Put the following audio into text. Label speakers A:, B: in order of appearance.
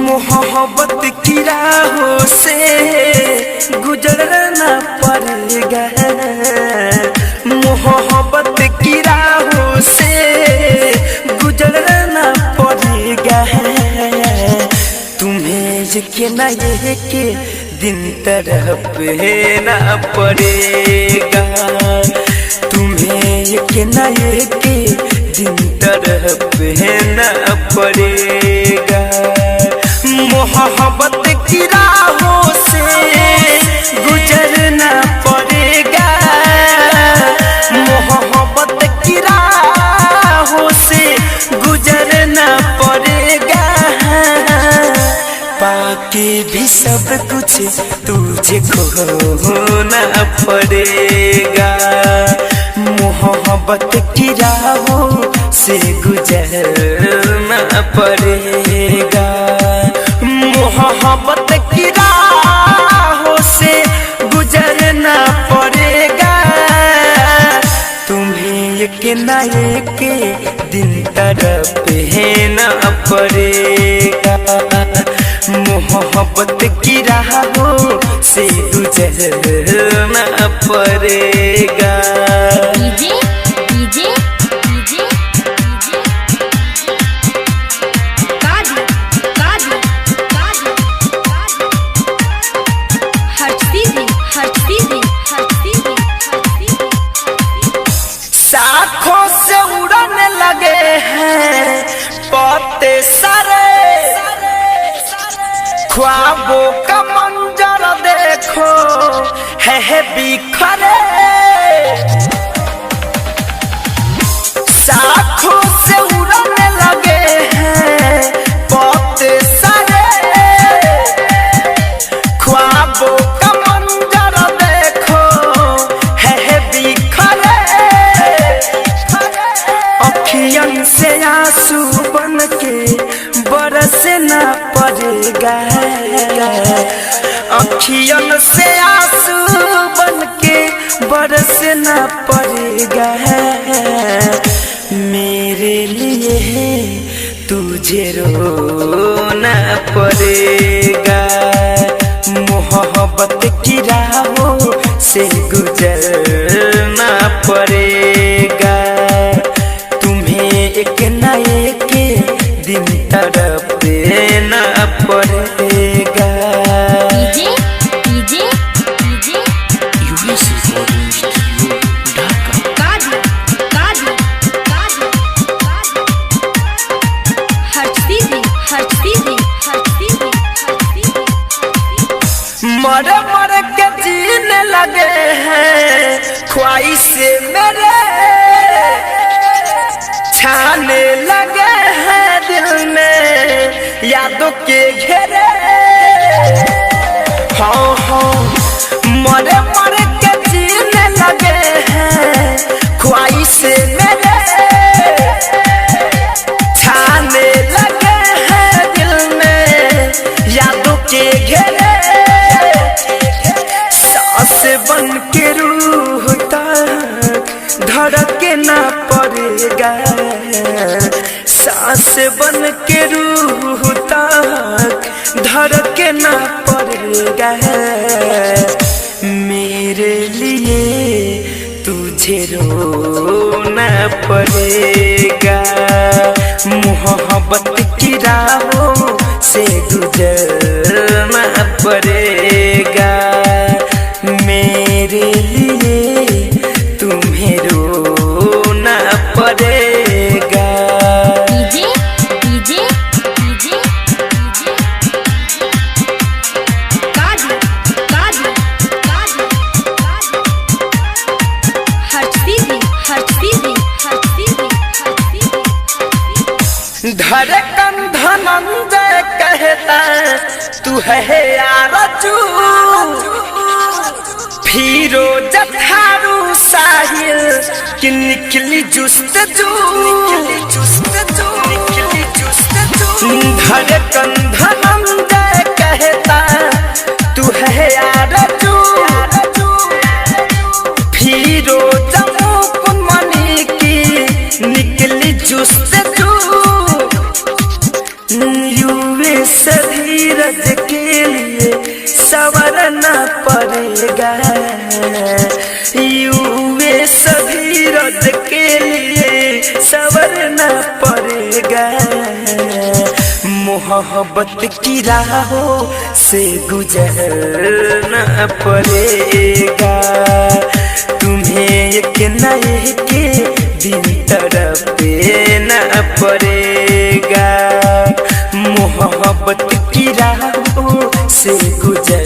A: मोहब्बत की राहों से गुजरना पड़ेगा, मोहब्बत की राहों से गुजरना पड़ेगा। तुम्हें यकीन ये के दिन तड़पना पड़ेगा, तुम्हें यकीन ये के दिन तड़पना पड़ेगा। मोहब्बत की राहों से गुजरना पड़ेगा, मोहब्बत की राहों से गुजरना पड़ेगा। बाकी भी सब कुछ तुझे खोना पड़ेगा, मोहब्बत की राहों से गुजरना पड़ेगा, मोहब्बत की राहों से गुजरना पड़ेगा। तुम्हें यकीन के दिन तड़पना पड़ेगा, मोहब्बत की राहों से गुजरना पड़ेगा। साखों से उड़ने लगे हैं पत्ते सारे, ख्वाबों का मंजर देखो है बिखरे। साखों से उड़ने लगे हैं पत्ते सारे, ख्वाबों का मंजर देखो है बिखरे। अखियन से आंसू बन के बरसना पड़ेगा, अखियन से आंसू बन के बरसना पड़ेगा। मेरे लिए तुझे रोना पड़ेगा, मोहब्बत की राहों से गुजरना पड़ेगा। तुम्हें एक न एक दिन तड़पना पड़ेगा। मर मर के जीने लगे हैं ख्वाहिशे मेरे, छाने लगे हैं दिल में यादों के घेरे। हाँ हाँ मर मर के जीने लगे हैं ख्वाहिशे मेरे, छाने लगे हैं दिल में यादों के घेरे। सांस बन के रूह तक धड़कना पड़ेगा, सांस बन के रूह तक धड़कना पड़ेगा। मेरे लिए तुझे रोना पड़ेगा, मोहब्बत की राहों से गुजरना पड़ेगा। मेरे लिए तुम्हें रोना पड़ेगा। धड़कन धनंजय कहता तू है आरज़ू, फिरोज थारू साहिल कि निकली जुस्तजू। धड़कन धनंजय कहता तू है आरज़ू, फिरोज मुकुमनी की निकली जुस्तजू। युवे धीरज के लिए संवरना पड़ेगा, युवे धीरज के लिए संवरना पड़ेगा। मोहब्बत की राहों से गुजरना पड़ेगा, तुम्हें एक न एक दिन तड़पना पड़ेगा। मोहब्बत की राहों से गुजर